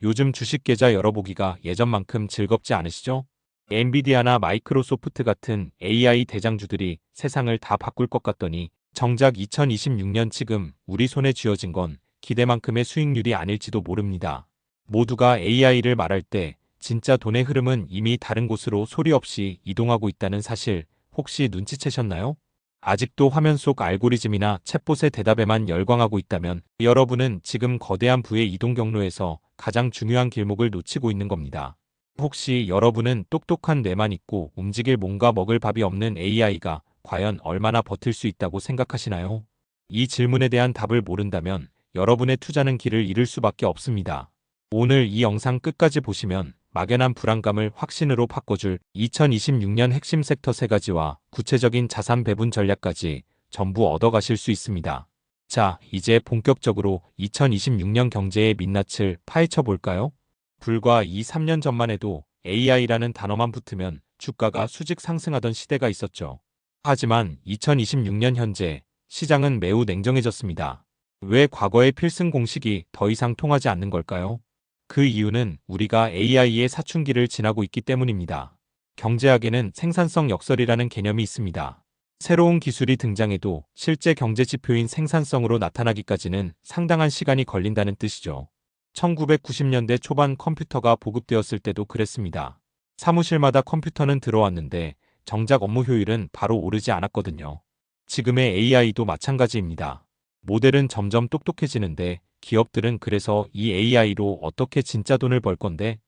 요즘 주식 계좌 열어보기가 예전만큼 즐겁지 않으시죠? 엔비디아나 마이크로소프트 같은 AI 대장주들이 세상을 다 바꿀 것 같더니 정작 2026년 지금 우리 손에 쥐어진 건 기대만큼의 수익률이 아닐지도 모릅니다. 모두가 AI를 말할 때 진짜 돈의 흐름은 이미 다른 곳으로 소리 없이 이동하고 있다는 사실 혹시 눈치채셨나요? 아직도 화면 속 알고리즘이나 챗봇의 대답에만 열광하고 있다면 여러분은 지금 거대한 부의 이동 경로에서 가장 중요한 길목을 놓치고 있는 겁니다. 혹시 여러분은 똑똑한 뇌만 있고 움직일 몸과 먹을 밥이 없는 AI가 과연 얼마나 버틸 수 있다고 생각하시나요? 이 질문에 대한 답을 모른다면 여러분의 투자는 길을 잃을 수밖에 없습니다. 오늘 이 영상 끝까지 보시면 막연한 불안감을 확신으로 바꿔줄 2026년 핵심 섹터 3가지와 구체적인 자산 배분 전략까지 전부 얻어가실 수 있습니다. 자, 이제 본격적으로 2026년 경제의 민낯을 파헤쳐 볼까요? 불과 2, 3년 전만 해도 AI라는 단어만 붙으면 주가가 수직 상승하던 시대가 있었죠. 하지만 2026년 현재 시장은 매우 냉정해졌습니다. 왜 과거의 필승 공식이 더 이상 통하지 않는 걸까요? 그 이유는 우리가 AI의 사춘기를 지나고 있기 때문입니다. 경제학에는 생산성 역설이라는 개념이 있습니다. 새로운 기술이 등장해도 실제 경제 지표인 생산성으로 나타나기까지는 상당한 시간이 걸린다는 뜻이죠. 1990년대 초반 컴퓨터가 보급되었을 때도 그랬습니다. 사무실마다 컴퓨터는 들어왔는데 정작 업무 효율은 바로 오르지 않았거든요. 지금의 AI도 마찬가지입니다. 모델은 점점 똑똑해지는데 기업들은 그래서 이 AI로 어떻게 진짜 돈을 벌 건데?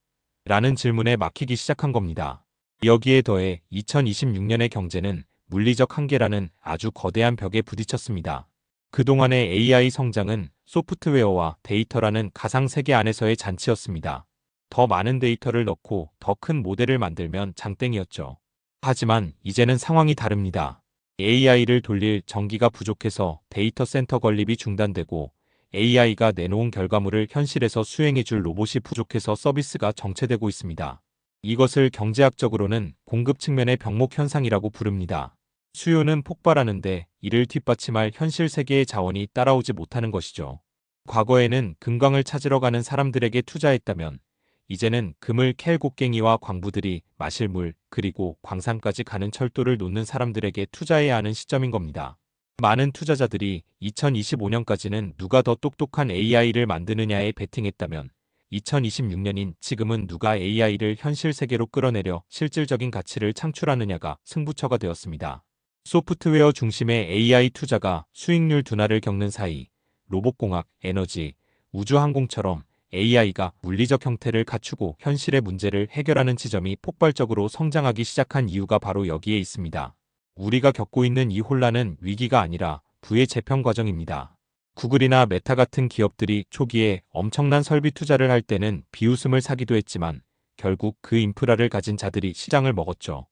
라는 질문에 막히기 시작한 겁니다. 여기에 더해 2026년의 경제는 물리적 한계라는 아주 거대한 벽에 부딪혔습니다. 그동안의 AI 성장은 소프트웨어와 데이터라는 가상 세계 안에서의 잔치였습니다. 더 많은 데이터를 넣고 더 큰 모델을 만들면 장땡이었죠. 하지만 이제는 상황이 다릅니다. AI를 돌릴 전기가 부족해서 데이터 센터 건립이 중단되고 AI가 내놓은 결과물을 현실에서 수행해줄 로봇이 부족해서 서비스가 정체되고 있습니다. 이것을 경제학적으로는 공급 측면의 병목 현상이라고 부릅니다. 수요는 폭발하는데 이를 뒷받침할 현실 세계의 자원이 따라오지 못하는 것이죠. 과거에는 금광을 찾으러 가는 사람들에게 투자했다면 이제는 금을 캘 곡괭이와 광부들이 마실 물 그리고 광산까지 가는 철도를 놓는 사람들에게 투자해야 하는 시점인 겁니다. 많은 투자자들이 2025년까지는 누가 더 똑똑한 AI를 만드느냐에 베팅했다면 2026년인 지금은 누가 AI를 현실 세계로 끌어내려 실질적인 가치를 창출하느냐가 승부처가 되었습니다. 소프트웨어 중심의 AI 투자가 수익률 둔화를 겪는 사이 로봇공학, 에너지, 우주항공처럼 AI가 물리적 형태를 갖추고 현실의 문제를 해결하는 지점이 폭발적으로 성장하기 시작한 이유가 바로 여기에 있습니다. 우리가 겪고 있는 이 혼란은 위기가 아니라 부의 재편 과정입니다. 구글이나 메타 같은 기업들이 초기에 엄청난 설비 투자를 할 때는 비웃음을 사기도 했지만 결국 그 인프라를 가진 자들이 시장을 먹었죠.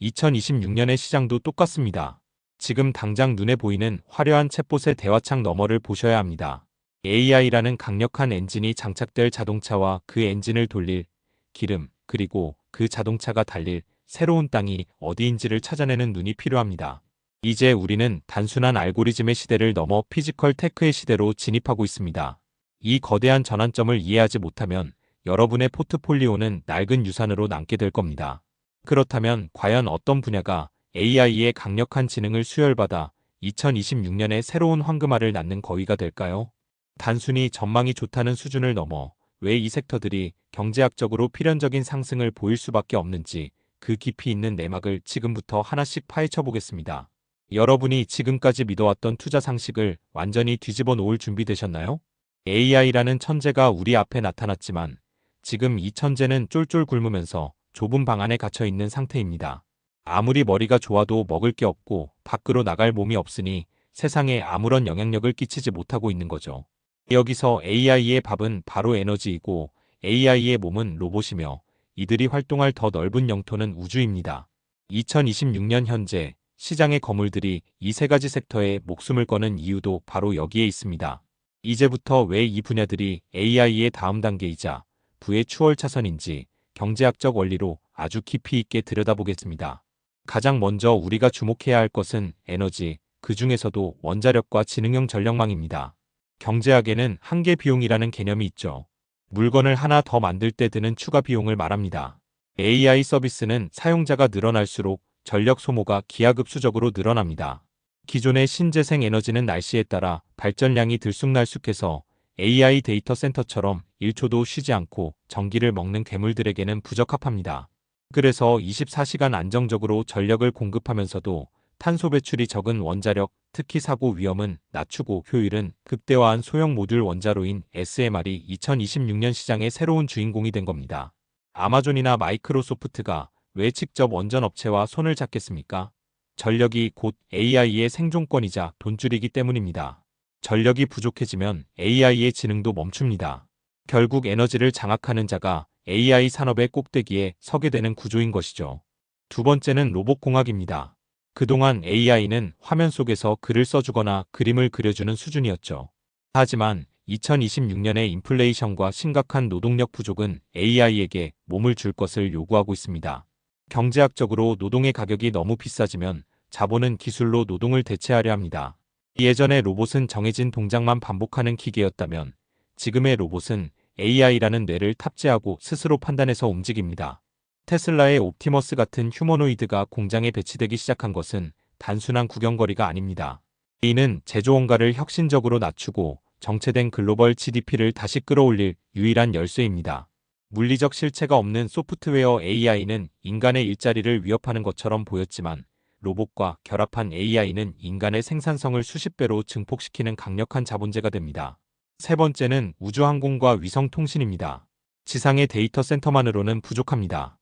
2026년의 시장도 똑같습니다. 지금 당장 눈에 보이는 화려한 챗봇의 대화창 너머를 보셔야 합니다. AI라는 강력한 엔진이 장착될 자동차와 그 엔진을 돌릴 기름, 그리고 그 자동차가 달릴 새로운 땅이 어디인지를 찾아내는 눈이 필요합니다. 이제 우리는 단순한 알고리즘의 시대를 넘어 피지컬 테크의 시대로 진입하고 있습니다. 이 거대한 전환점을 이해하지 못하면 여러분의 포트폴리오는 낡은 유산으로 남게 될 겁니다. 그렇다면 과연 어떤 분야가 AI의 강력한 지능을 수혈받아 2026년에 새로운 황금알을 낳는 거위가 될까요? 단순히 전망이 좋다는 수준을 넘어 왜 이 섹터들이 경제학적으로 필연적인 상승을 보일 수밖에 없는지 그 깊이 있는 내막을 지금부터 하나씩 파헤쳐 보겠습니다. 여러분이 지금까지 믿어왔던 투자 상식을 완전히 뒤집어 놓을 준비 되셨나요? AI라는 천재가 우리 앞에 나타났지만 지금 이 천재는 쫄쫄 굶으면서 좁은 방 안에 갇혀 있는 상태입니다. 아무리 머리가 좋아도 먹을 게 없고 밖으로 나갈 몸이 없으니 세상에 아무런 영향력을 끼치지 못하고 있는 거죠. 여기서 AI의 밥은 바로 에너지이고 AI의 몸은 로봇이며 이들이 활동할 더 넓은 영토는 우주입니다. 2026년 현재 시장의 거물들이 이 3가지 섹터에 목숨을 거는 이유도 바로 여기에 있습니다. 이제부터 왜 이 분야들이 AI의 다음 단계이자 부의 추월 차선인지 경제학적 원리로 아주 깊이 있게 들여다보겠습니다. 가장 먼저 우리가 주목해야 할 것은 에너지, 그 중에서도 원자력과 지능형 전력망입니다. 경제학에는 한계 비용이라는 개념이 있죠. 물건을 하나 더 만들 때 드는 추가 비용을 말합니다. AI 서비스는 사용자가 늘어날수록 전력 소모가 기하급수적으로 늘어납니다. 기존의 신재생 에너지는 날씨에 따라 발전량이 들쑥날쑥해서 AI 데이터 센터처럼 1초도 쉬지 않고 전기를 먹는 괴물들에게는 부적합합니다. 그래서 24시간 안정적으로 전력을 공급하면서도 탄소 배출이 적은 원자력, 특히 사고 위험은 낮추고 효율은 극대화한 소형 모듈 원자로인 SMR이 2026년 시장의 새로운 주인공이 된 겁니다. 아마존이나 마이크로소프트가 왜 직접 원전 업체와 손을 잡겠습니까? 전력이 곧 AI의 생존권이자 돈줄이기 때문입니다. 전력이 부족해지면 AI의 지능도 멈춥니다. 결국 에너지를 장악하는 자가 AI 산업의 꼭대기에 서게 되는 구조인 것이죠. 두 번째는 로봇공학입니다. 그동안 AI는 화면 속에서 글을 써주거나 그림을 그려주는 수준이었죠. 하지만 2026년의 인플레이션과 심각한 노동력 부족은 AI에게 몸을 줄 것을 요구하고 있습니다. 경제학적으로 노동의 가격이 너무 비싸지면 자본은 기술로 노동을 대체하려 합니다. 예전에 로봇은 정해진 동작만 반복하는 기계였다면 지금의 로봇은 AI라는 뇌를 탑재하고 스스로 판단해서 움직입니다. 테슬라의 옵티머스 같은 휴머노이드가 공장에 배치되기 시작한 것은 단순한 구경거리가 아닙니다. 이는 제조 원가를 혁신적으로 낮추고 정체된 글로벌 GDP를 다시 끌어올릴 유일한 열쇠입니다. 물리적 실체가 없는 소프트웨어 AI는 인간의 일자리를 위협하는 것처럼 보였지만 로봇과 결합한 AI는 인간의 생산성을 수십 배로 증폭시키는 강력한 자본재가 됩니다. 세 번째는 우주항공과 위성통신입니다. 지상의 데이터 센터만으로는 부족합니다.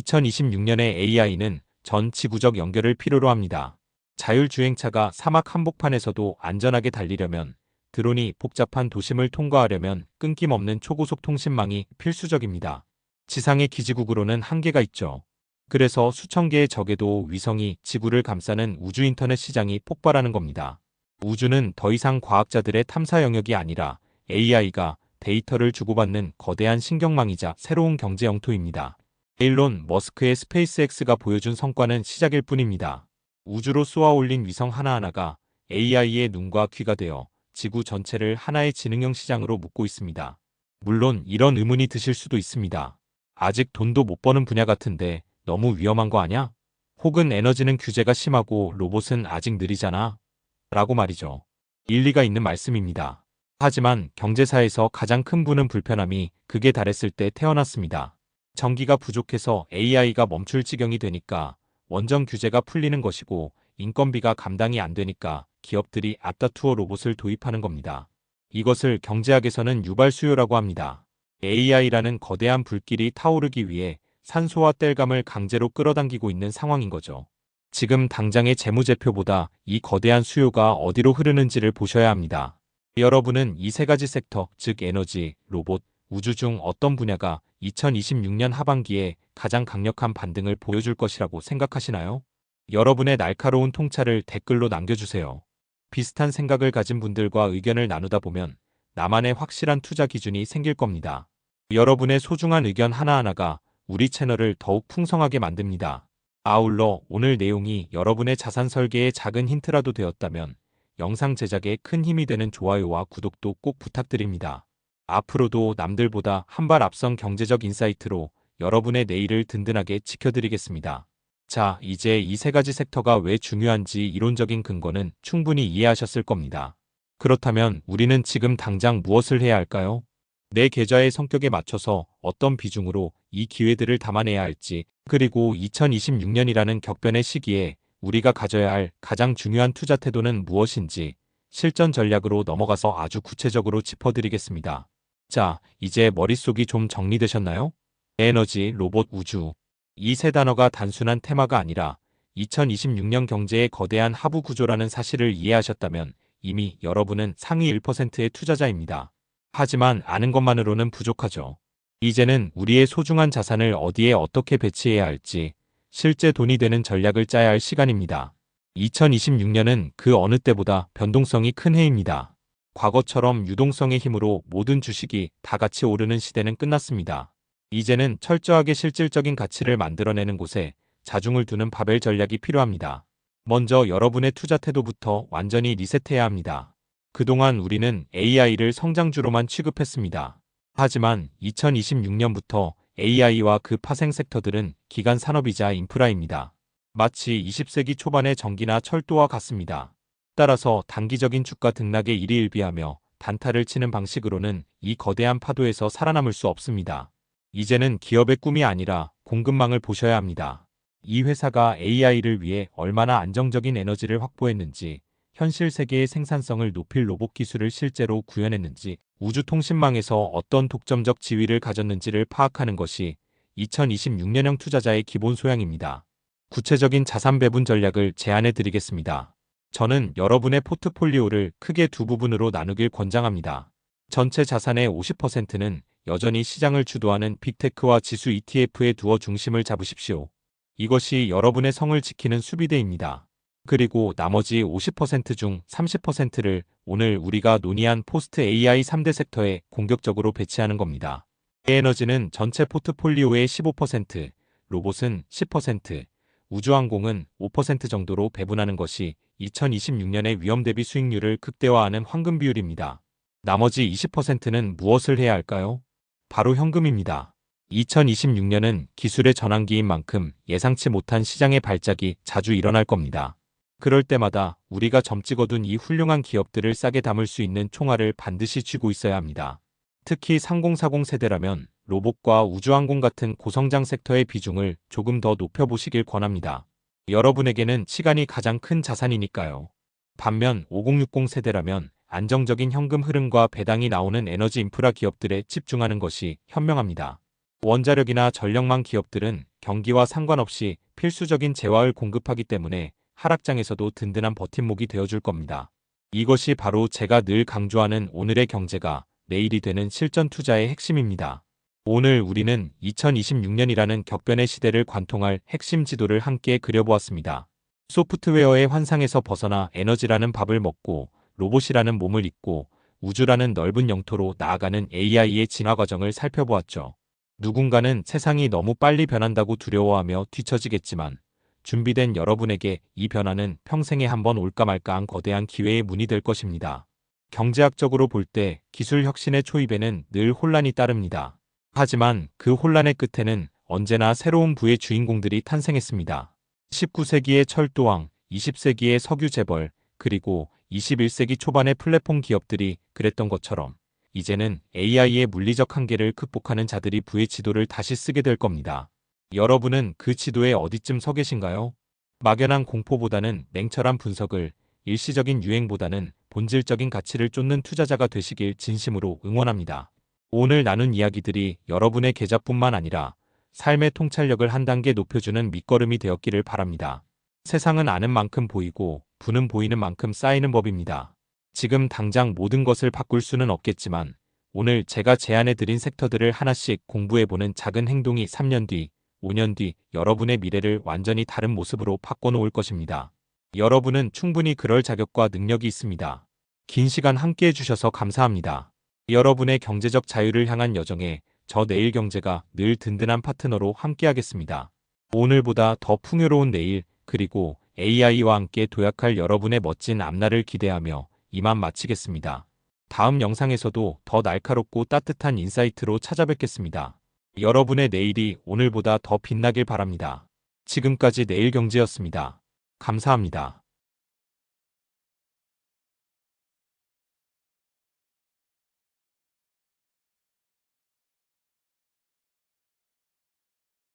2026년의 AI는 전 지구적 연결을 필요로 합니다. 자율주행차가 사막 한복판에서도 안전하게 달리려면, 드론이 복잡한 도심을 통과하려면 끊김없는 초고속 통신망이 필수적입니다. 지상의 기지국으로는 한계가 있죠. 그래서 수천 개의 적에도 위성이 지구를 감싸는 우주 인터넷 시장이 폭발하는 겁니다. 우주는 더 이상 과학자들의 탐사 영역이 아니라 AI가 데이터를 주고받는 거대한 신경망이자 새로운 경제 영토입니다. 일론 머스크의 스페이스X가 보여준 성과는 시작일 뿐입니다. 우주로 쏘아 올린 위성 하나하나가 AI의 눈과 귀가 되어 지구 전체를 하나의 지능형 시장으로 묶고 있습니다. 물론 이런 의문이 드실 수도 있습니다. 아직 돈도 못 버는 분야 같은데 너무 위험한 거 아냐? 혹은 에너지는 규제가 심하고 로봇은 아직 느리잖아? 라고 말이죠. 일리가 있는 말씀입니다. 하지만 경제사에서 가장 큰 부는 불편함이 극에 달했을 때 태어났습니다. 전기가 부족해서 AI가 멈출 지경이 되니까 원전 규제가 풀리는 것이고 인건비가 감당이 안 되니까 기업들이 앞다투어 로봇을 도입하는 겁니다. 이것을 경제학에서는 유발 수요라고 합니다. AI라는 거대한 불길이 타오르기 위해 산소와 땔감을 강제로 끌어당기고 있는 상황인 거죠. 지금 당장의 재무제표보다 이 거대한 수요가 어디로 흐르는지를 보셔야 합니다. 여러분은 이 세 가지 섹터, 즉 에너지, 로봇, 우주 중 어떤 분야가 2026년 하반기에 가장 강력한 반등을 보여줄 것이라고 생각하시나요? 여러분의 날카로운 통찰을 댓글로 남겨주세요. 비슷한 생각을 가진 분들과 의견을 나누다 보면 나만의 확실한 투자 기준이 생길 겁니다. 여러분의 소중한 의견 하나하나가 우리 채널을 더욱 풍성하게 만듭니다. 아울러 오늘 내용이 여러분의 자산 설계에 작은 힌트라도 되었다면 영상 제작에 큰 힘이 되는 좋아요와 구독도 꼭 부탁드립니다. 앞으로도 남들보다 한 발 앞선 경제적 인사이트로 여러분의 내일을 든든하게 지켜드리겠습니다. 자, 이제 이 세 가지 섹터가 왜 중요한지 이론적인 근거는 충분히 이해하셨을 겁니다. 그렇다면 우리는 지금 당장 무엇을 해야 할까요? 내 계좌의 성격에 맞춰서 어떤 비중으로 이 기회들을 담아내야 할지, 그리고 2026년이라는 격변의 시기에 우리가 가져야 할 가장 중요한 투자 태도는 무엇인지 실전 전략으로 넘어가서 아주 구체적으로 짚어드리겠습니다. 자, 이제 머릿속이 좀 정리되셨나요? 에너지, 로봇, 우주. 이 세 단어가 단순한 테마가 아니라 2026년 경제의 거대한 하부 구조라는 사실을 이해하셨다면 이미 여러분은 상위 1%의 투자자입니다. 하지만 아는 것만으로는 부족하죠. 이제는 우리의 소중한 자산을 어디에 어떻게 배치해야 할지 실제 돈이 되는 전략을 짜야 할 시간입니다. 2026년은 그 어느 때보다 변동성이 큰 해입니다. 과거처럼 유동성의 힘으로 모든 주식이 다 같이 오르는 시대는 끝났습니다. 이제는 철저하게 실질적인 가치를 만들어내는 곳에 자중을 두는 바벨 전략이 필요합니다. 먼저 여러분의 투자 태도부터 완전히 리셋해야 합니다. 그동안 우리는 AI를 성장주로만 취급했습니다. 하지만 2026년부터 AI와 그 파생 섹터들은 기간 산업이자 인프라입니다. 마치 20세기 초반의 전기나 철도와 같습니다. 따라서 단기적인 주가 등락에 일희일비하며 단타를 치는 방식으로는 이 거대한 파도에서 살아남을 수 없습니다. 이제는 기업의 꿈이 아니라 공급망을 보셔야 합니다. 이 회사가 AI를 위해 얼마나 안정적인 에너지를 확보했는지, 현실 세계의 생산성을 높일 로봇 기술을 실제로 구현했는지, 우주통신망에서 어떤 독점적 지위를 가졌는지를 파악하는 것이 2026년형 투자자의 기본 소양입니다. 구체적인 자산 배분 전략을 제안해 드리겠습니다. 저는 여러분의 포트폴리오를 크게 두 부분으로 나누길 권장합니다. 전체 자산의 50%는 여전히 시장을 주도하는 빅테크와 지수 ETF에 두어 중심을 잡으십시오. 이것이 여러분의 성을 지키는 수비대입니다. 그리고 나머지 50% 중 30%를 오늘 우리가 논의한 포스트 AI 3대 섹터에 공격적으로 배치하는 겁니다. 에너지는 전체 포트폴리오의 15%, 로봇은 10%, 우주항공은 5% 정도로 배분하는 것이 2026년의 위험 대비 수익률을 극대화하는 황금 비율입니다. 나머지 20%는 무엇을 해야 할까요? 바로 현금입니다. 2026년은 기술의 전환기인 만큼 예상치 못한 시장의 발작이 자주 일어날 겁니다. 그럴 때마다 우리가 점 찍어둔 이 훌륭한 기업들을 싸게 담을 수 있는 총알을 반드시 쥐고 있어야 합니다. 특히 3040 세대라면 로봇과 우주항공 같은 고성장 섹터의 비중을 조금 더 높여보시길 권합니다. 여러분에게는 시간이 가장 큰 자산이니까요. 반면 5060 세대라면 안정적인 현금 흐름과 배당이 나오는 에너지 인프라 기업들에 집중하는 것이 현명합니다. 원자력이나 전력망 기업들은 경기와 상관없이 필수적인 재화를 공급하기 때문에 하락장에서도 든든한 버팀목이 되어줄 겁니다. 이것이 바로 제가 늘 강조하는 오늘의 경제가 내일이 되는 실전 투자의 핵심입니다. 오늘 우리는 2026년이라는 격변의 시대를 관통할 핵심 지도를 함께 그려보았습니다. 소프트웨어의 환상에서 벗어나 에너지라는 밥을 먹고 로봇이라는 몸을 잇고 우주라는 넓은 영토로 나아가는 AI의 진화 과정을 살펴보았죠. 누군가는 세상이 너무 빨리 변한다고 두려워하며 뒤처지겠지만 준비된 여러분에게 이 변화는 평생에 한 번 올까 말까한 거대한 기회의 문이 될 것입니다. 경제학적으로 볼 때 기술 혁신의 초입에는 늘 혼란이 따릅니다. 하지만 그 혼란의 끝에는 언제나 새로운 부의 주인공들이 탄생했습니다. 19세기의 철도왕, 20세기의 석유 재벌, 그리고 21세기 초반의 플랫폼 기업들이 그랬던 것처럼 이제는 AI의 물리적 한계를 극복하는 자들이 부의 지도를 다시 쓰게 될 겁니다. 여러분은 그 지도에 어디쯤 서 계신가요? 막연한 공포보다는 냉철한 분석을, 일시적인 유행보다는 본질적인 가치를 쫓는 투자자가 되시길 진심으로 응원합니다. 오늘 나눈 이야기들이 여러분의 계좌뿐만 아니라 삶의 통찰력을 한 단계 높여주는 밑거름이 되었기를 바랍니다. 세상은 아는 만큼 보이고 부는 보이는 만큼 쌓이는 법입니다. 지금 당장 모든 것을 바꿀 수는 없겠지만 오늘 제가 제안해드린 섹터들을 하나씩 공부해보는 작은 행동이 3년 뒤, 5년 뒤 여러분의 미래를 완전히 다른 모습으로 바꿔놓을 것입니다. 여러분은 충분히 그럴 자격과 능력이 있습니다. 긴 시간 함께해 주셔서 감사합니다. 여러분의 경제적 자유를 향한 여정에 저 내일경제가 늘 든든한 파트너로 함께하겠습니다. 오늘보다 더 풍요로운 내일, 그리고 AI와 함께 도약할 여러분의 멋진 앞날을 기대하며 이만 마치겠습니다. 다음 영상에서도 더 날카롭고 따뜻한 인사이트로 찾아뵙겠습니다. 여러분의 내일이 오늘보다 더 빛나길 바랍니다. 지금까지 내일경제였습니다. 감사합니다.